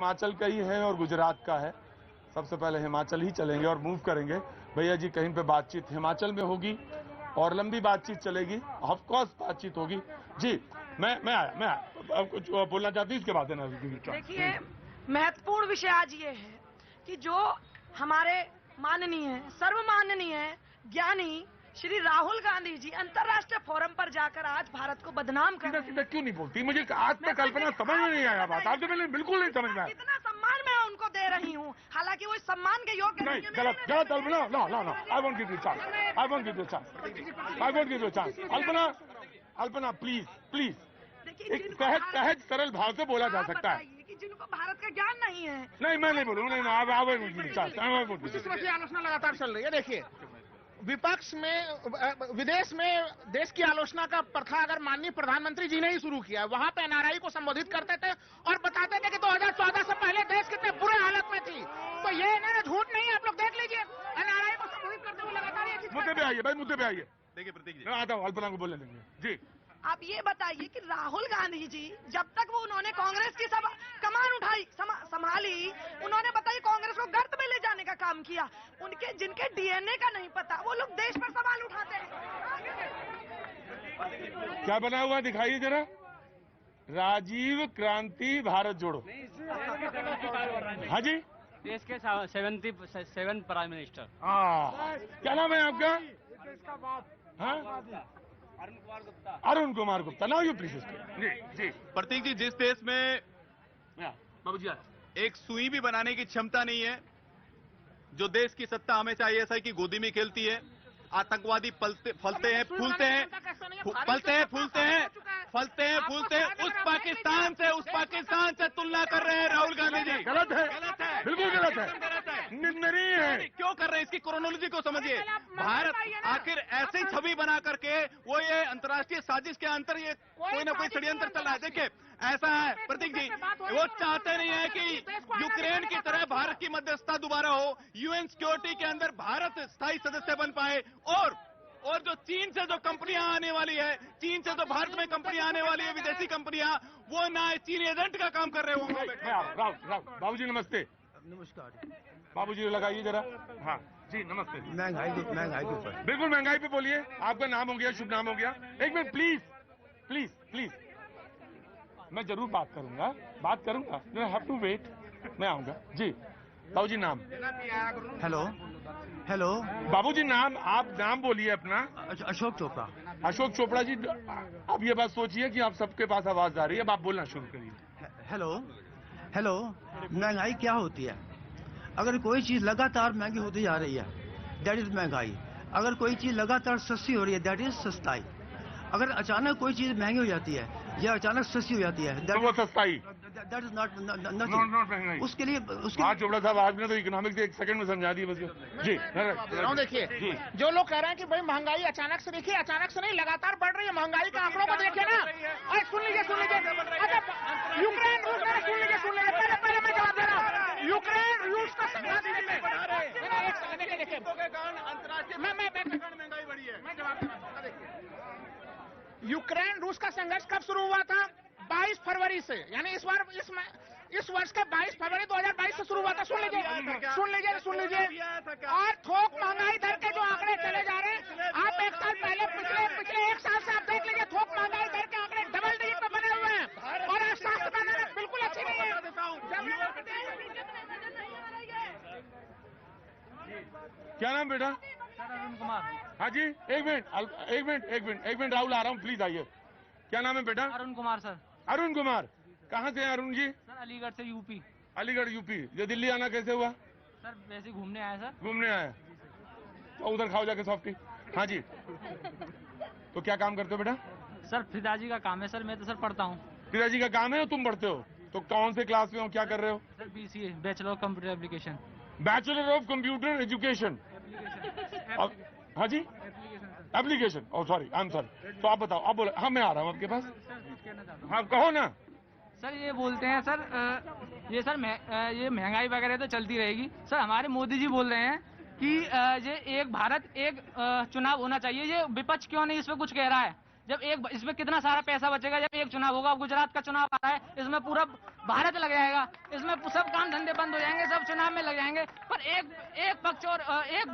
हिमाचल का ही है और गुजरात का है। सबसे पहले हिमाचल ही चलेंगे और मूव करेंगे। भैया जी कहीं पे बातचीत हिमाचल में होगी और लंबी बातचीत चलेगी, ऑफ कोर्स बातचीत होगी। जी मैं आया अब कुछ बोलना चाहती हूँ, इसके बाद है ना। देखिए, महत्वपूर्ण विषय आज ये है कि जो हमारे माननीय सर्वमाननीय ज्ञानी श्री राहुल गांधी जी अंतर्राष्ट्रीय फोरम पर जाकर आज भारत को बदनाम कर रहे हैं। क्यों नहीं बोलती? मुझे आज तक कल्पना समझ में नहीं आया बात, आपसे पहले बिल्कुल नहीं समझ में आया। कितना सम्मान मैं उनको दे रही हूँ, हालांकि वो इस सम्मान के योग्य नहीं, गलत कल्पना। No I won't give you chance, I won't give you chance. Alpana please एक सहज सरल भाव से बोला जा सकता है कि जिनको भारत का ज्ञान नहीं है। नहीं, मैं नहीं बोलूंगा। की आलोचना लगातार चल रही है। देखिए, विपक्ष में विदेश में देश की आलोचना का प्रथा अगर माननीय प्रधानमंत्री जी ने ही शुरू किया, वहां पे एनआरआई को संबोधित करते थे और बताते थे कि 2014 से पहले देश कितने बुरे हालत में थी। तो ये ना झूठ नहीं है, आप लोग देख लीजिए। एनआरआई को संबोधित करते हुए लगातार ये चीज। मुद्दे पे आइए भाई, मुद्दे पे आइए। देखिए प्रतीक जी, मैं आता हूँ, अल्पना को बोलने देंगे जी। आप ये बताइए कि राहुल गांधी जी जब तक वो उन्होंने कांग्रेस की सब कमान उठाई संभाली, उन्होंने बताइए कांग्रेस को गर्त में ले जाने का काम किया। उनके जिनके डीएनए का नहीं पता, वो लोग देश पर सवाल उठाते हैं। क्या बना हुआ दिखाइए जरा। राजीव क्रांति भारत जोड़ो। हाँ जी, देश के 77 प्राइम मिनिस्टर। हाँ, क्या नाम है आपका? हाँ, Arun Kumar Gupta. Now you please. जी प्रतीक जी, जिस देश में बाबू जी एक सुई भी बनाने की क्षमता नहीं है, जो देश की सत्ता हमेशा आईएसआई की गोदी में खेलती है, आतंकवादी फलते हैं फूलते हैं, उस पाकिस्तान से तुलना कर रहे हैं राहुल गांधी जी। गलत है, बिल्कुल गलत है, निंदनीय है। क्यों कर रहे हैं? इसकी क्रोनोलॉजी को समझिए। भारत आखिर ऐसी छवि बना करके वो ये अंतर्राष्ट्रीय साजिश के अंतर ये कोई ना कोई षड्यंत्र चल रहा है। देखिए, ऐसा है प्रतीक जी, वो चाहते नहीं है कि यूक्रेन की तरह भारत की मध्यस्थता दोबारा हो, यूएन सिक्योरिटी के अंदर भारत स्थायी सदस्य बन पाए, और जो चीन से जो कंपनियां आने वाली है, चीन से जो भारत में कंपनियां आने वाली है, विदेशी कंपनियां, वो ना चीन एजेंट का काम कर रहे होंगे। बाबू जी नमस्ते। नमस्कार बाबू जी लगाइए जरा। हाँ जी नमस्ते। महंगाई के ऊपर बिल्कुल महंगाई पे बोलिए। आपका नाम हो गया, शुभ नाम हो गया। एक मिनट प्लीज। मैं जरूर बात करूंगा। हैव टू वेट, मैं आऊंगा जी। बाबूजी नाम। हेलो बाबूजी नाम, आप नाम बोलिए अपना। अशोक चोपड़ा। अशोक चोपड़ा जी, अब ये बात सोचिए कि आप सबके पास आवाज आ रही है, अब आप बोलना शुरू करिए। हेलो महंगाई क्या होती है? अगर कोई चीज लगातार महंगी होती जा रही है, दैट इज महंगाई। अगर कोई चीज लगातार सस्ती हो रही है, दैट इज सस्ताई। अगर अचानक कोई चीज महंगी हो जाती है या अचानक सस्ती हो जाती है, वो सस्ताई, दैट इज नॉट महंगाई। उसके लिए चोपड़ा साहब आपने तो इकोनॉमिक्स एक सेकंड में समझा दिया बस जी। देखिए, जो लोग कह रहे हैं कि भाई महंगाई अचानक से, देखिए अचानक से नहीं, लगातार बढ़ रही है। महंगाई के आंकड़ों को देखिए ना। और सुन लीजिए अच्छा, यूक्रेन रूस का सुन लीजिए पहले मैं जवाब दे रहा हूँ। यूक्रेन रूस का संघर्ष देखिए, महंगाई बढ़ी है। मैं जवाब दे रहा हूँ। देखिए, यूक्रेन रूस का संघर्ष कब शुरू हुआ था? 22 फरवरी से, यानी इस वर्ष का 22 फरवरी 2022 से शुरू हुआ था। सुन लीजिए। और थोक महंगाई दर के जो आंकड़े चले जा रहे हैं, आप एक साल पहले पिछले एक साल से आप देख लीजिए, थोक महंगाई दर के आंकड़े डबल डिजिट में बने हुए हैं। और आज स्वास्थ्य प्रणाली बिल्कुल अच्छी नहीं है। क्या नाम बेटा? अरुण कुमार। हाँ जी, एक मिनट राहुल आ रहा हूँ, प्लीज आइए। क्या नाम है बेटा? अरुण कुमार सर। अरुण कुमार, कहाँ से हैं अरुण जी? सर अलीगढ़ से यूपी। अलीगढ़ यूपी। ये दिल्ली आना कैसे हुआ? सर वैसे घूमने आए सर। घूमने आए तो उधर खाओ जाके सॉफ्टी। हाँ जी, तो क्या काम करते हो बेटा? सर पिताजी का काम है सर, मैं तो सर पढ़ता हूँ। पिताजी का काम है और तुम पढ़ते हो? तो कौन से क्लास में हो, क्या कर रहे हो? Sir BCA, bachelor of computer application. Bachelor of computer education. हाँ जी, application. Oh sorry, I am sorry. तो आप बताओ, आप बोलो। हाँ मैं आ रहा हूँ आपके पास। हाँ कहो ना। सर ये बोलते हैं सर, ये महंगाई वगैरह तो चलती रहेगी। सर हमारे मोदी जी बोल रहे हैं कि ये एक भारत एक चुनाव होना चाहिए। ये विपक्ष क्यों नहीं इस पर कुछ कह रहा है? जब एक इसमें कितना सारा पैसा बचेगा जब एक चुनाव होगा। गुजरात का चुनाव आ रहा है, इसमें पूरा भारत लग जाएगा, इसमें सब काम धंधे बंद हो जाएंगे, सब चुनाव में लग जाएंगे। पर एक पक्ष और एक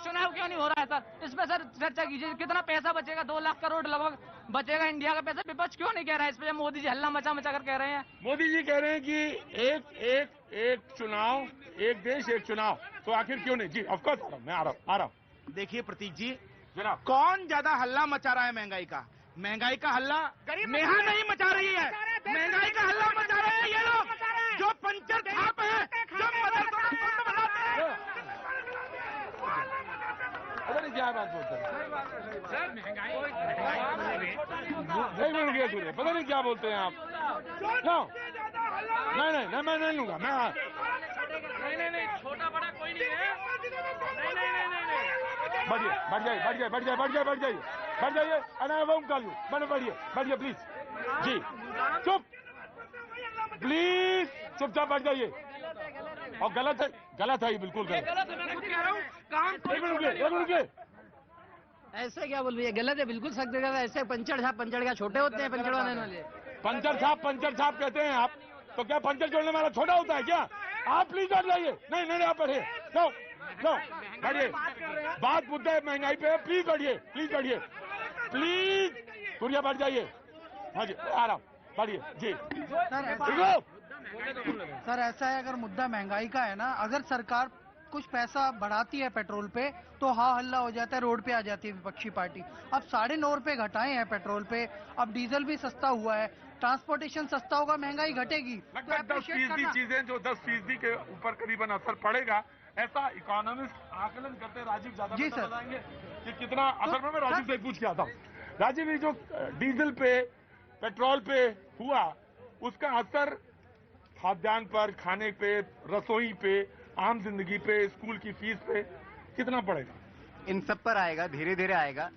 चुनाव क्यों नहीं हो रहा है सर? इस पे सर चर्चा कीजिए, कितना पैसा बचेगा? 2 लाख करोड़ लगभग बचेगा इंडिया का पैसा। विपक्ष क्यों नहीं कह रहा है इस पे? मोदी जी हल्ला मचा मचा कर कह रहे हैं। मोदी जी कह रहे हैं कि एक चुनाव, एक देश एक चुनाव, तो आखिर क्यों नहीं? जी ऑफकोर्स मैं आ रहा हूँ। देखिए प्रतीक जी, जनाब, कौन ज्यादा हल्ला मचा रहा है महंगाई का? महंगाई का हल्ला नेहा नहीं मचा रही है, महंगाई का हल्ला मचा रहे हैं ये लोग जो पंचर छाप है, जो मदरसों को बंद बनाते हैं। पता नहीं क्या बात बोलते हैं, नहीं मिल गया सूर्य, पता नहीं क्या बोलते हैं आप। नहीं मैं नहीं लूंगा, मैं नहीं छोटा बड़ा कोई नहीं है। बढ़ जाइए मैंने बढ़िए प्लीज जी, प्लीज चुपचाप बढ़ जाइए। और गलत है ये, बिल्कुल गलत है। ऐसे क्या बोल रही है? गलत है, बिल्कुल सख्त गलत है। ऐसे पंचर क्या छोटे होते हैं पंचर वाले वाले? पंचर छाप कहते हैं आप, तो क्या पंचर जोड़ने वाला छोटा होता है क्या? आप प्लीज बैठ जाइए। नहीं आप बैठिए, नो बैठिए। बात मुद्दा है महंगाई पे, प्लीज बैठिए प्लीज। सूर्या बैठ जाइए। हाँ जी आ रहा हूँ, बैठिए जी। सर ऐसा है, अगर मुद्दा महंगाई का है ना, अगर सरकार कुछ पैसा बढ़ाती है पेट्रोल पे तो हल्ला हो जाता है, रोड पे आ जाती है विपक्षी पार्टी। अब 9.5 रुपए घटाए हैं पेट्रोल पे, अब डीजल भी सस्ता हुआ है, ट्रांसपोर्टेशन सस्ता होगा, महंगाई घटेगी। लगभग 10% चीजें जो 10% के ऊपर करीबन असर पड़ेगा, ऐसा इकोनॉमिस्ट आकलन करते हैं। राजीव ज्यादा जी सर बताएंगे कि कितना असर में। मैं राजीव से पूछ के आता हूँ। राजीव, ये जो डीजल पे पेट्रोल पे हुआ, उसका असर खाद्यान्न पर, खाने पे, रसोई पे, आम जिंदगी पे, स्कूल की फीस पे कितना पड़ेगा? इन सब पर आएगा, धीरे धीरे आएगा।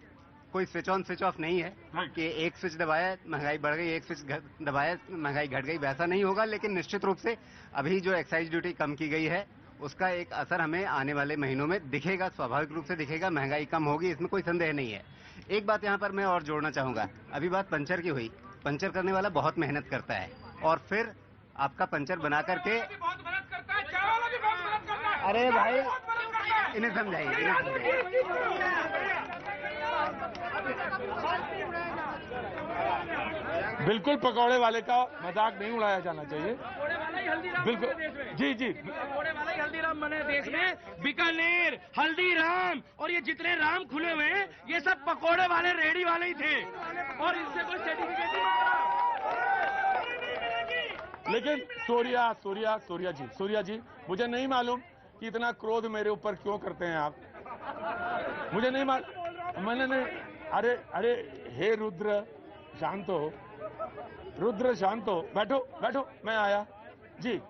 कोई स्विच ऑन स्विच ऑफ नहीं है कि एक स्विच दबाया महंगाई बढ़ गई, एक स्विच दबाया महंगाई घट गई, वैसा नहीं होगा। लेकिन निश्चित रूप से अभी जो एक्साइज ड्यूटी कम की गई है उसका एक असर हमें आने वाले महीनों में दिखेगा, स्वाभाविक रूप से दिखेगा। महंगाई कम होगी, इसमें कोई संदेह नहीं है। एक बात यहाँ पर मैं और जोड़ना चाहूंगा, अभी बात पंचर की हुई। पंचर करने वाला बहुत मेहनत करता है और फिर आपका पंचर बना करके, अरे भाई इन्हें समझाइए। बिल्कुल पकौड़े वाले का मजाक नहीं उड़ाया जाना चाहिए। बिल्कुल जी पकौड़े वाला ही हल्दीराम बने देश में। बीकानेर, हल्दीराम और ये जितने राम खुले हुए हैं ये सब पकौड़े वाले, रेडी वाले ही थे और इनसे कोई सर्टिफिकेट नहीं मांगा। लेकिन सूर्या जी मुझे नहीं मालूम कि इतना क्रोध मेरे ऊपर क्यों करते हैं आप। मुझे नहीं मालूम, मैंने नहीं। अरे हे रुद्र शांत हो, बैठो मैं आया जी।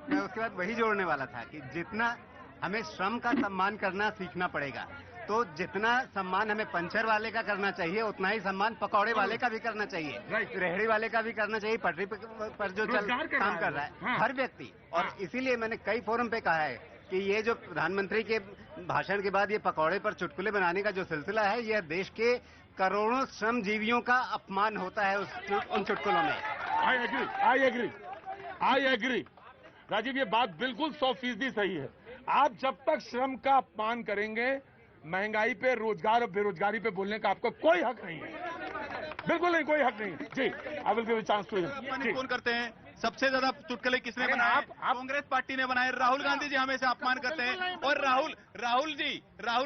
मैं उसके बाद वही जोड़ने वाला था कि जितना हमें श्रम का सम्मान करना सीखना पड़ेगा, तो जितना सम्मान हमें पंचर वाले का करना चाहिए उतना ही सम्मान पकौड़े वाले का भी करना चाहिए, रेहड़ी वाले का भी करना चाहिए, पटरी पर जो काम कर रहा है हर व्यक्ति। और इसीलिए मैंने कई फोरम पे कहा है कि ये जो प्रधानमंत्री के भाषण के बाद ये पकौड़े पर चुटकुले बनाने का जो सिलसिला है, यह देश के करोड़ों श्रमजीवियों का अपमान होता है उन चुटकुलों में। आई एग्री राजीव, ये बात बिल्कुल 100% सही है। आप जब तक श्रम का अपमान करेंगे, महंगाई पे, रोजगार और बेरोजगारी पे बोलने का आपको कोई हक नहीं है। बिल्कुल नहीं, कोई हक नहीं है जी। I will give a chance to him. कौन करते हैं? सबसे ज्यादा चुटकुले किसने बनाए? कांग्रेस पार्टी ने बनाए। राहुल गांधी जी हमेशा अपमान करते हैं। और राहुल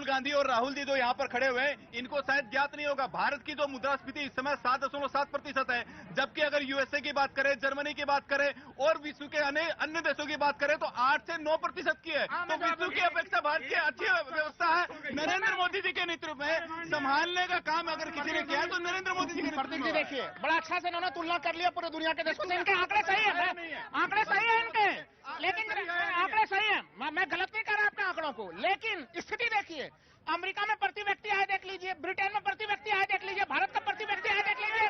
गांधी और राहुल जी जो यहाँ पर खड़े हुए हैं, इनको शायद ज्ञात नहीं होगा भारत की जो मुद्रास्फीति इस समय 7.7% है, जबकि अगर यूएसए की बात करें, जर्मनी की बात करें और विश्व के अन्य देशों की बात करें तो 8 से 9% की है। तो विश्व की अपेक्षा भारत की अच्छी व्यवस्था है। नरेंद्र मोदी जी के नेतृत्व में संभालने का काम अगर किसी ने किया है तो नरेंद्र मोदी जी के नेतृत्व में। देखिए बड़ा अच्छा से इन्होंने तुलना कर लिया पूरे दुनिया के देशों से। इनके आंकड़े सही है, आंकड़े सही है इनके, लेकिन आंकड़े सही है, मैं गलत नहीं कर रहा आपके आंकड़ों को। लेकिन स्थिति देखिए, अमेरिका में प्रति व्यक्ति आय देख लीजिए, ब्रिटेन में प्रति व्यक्ति आय देख लीजिए, भारत का प्रति व्यक्ति आय देख लीजिए।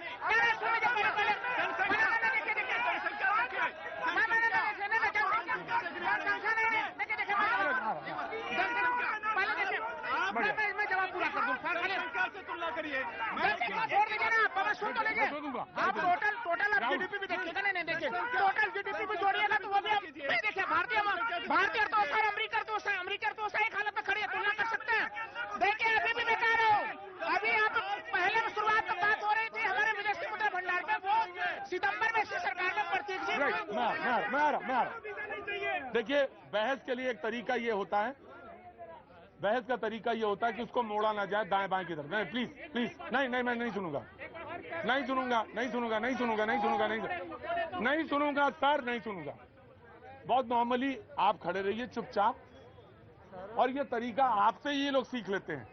मैं जवाब पूरा कर दूं। अदा करिए। छोड़ दीजिए ना, आप सुन तो लीजिए। आप टोटल आप जीडीपी भी देखिएगा। नहीं देखिए, टोटल जीडीपी भी जोड़िएगा तो वो भी नहीं देखिए। भारतीय अर्थव्यवस्था और अमेरिकी अर्थव्यवस्था एक हालत में खड़ी है, तुलना कर सकते हैं। देखिए अभी भी बेकार हो। अभी आप पहले में शुरुआत में बात हो रही थी हमारे विदेशी मुद्रा भंडार में, वो सितंबर में इसी सरकार में प्रतीक जी। मैं आ रहा। देखिए बहस के लिए एक तरीका ये होता है, बहस का तरीका ये होता है कि उसको मोड़ा ना जाए दाएं बाएं की तरफ। नहीं प्लीज नहीं, मैं नहीं सुनूंगा सर, नहीं सुनूंगा। बहुत नॉर्मली आप खड़े रहिए चुपचाप, और ये तरीका आपसे ये लोग सीख लेते हैं।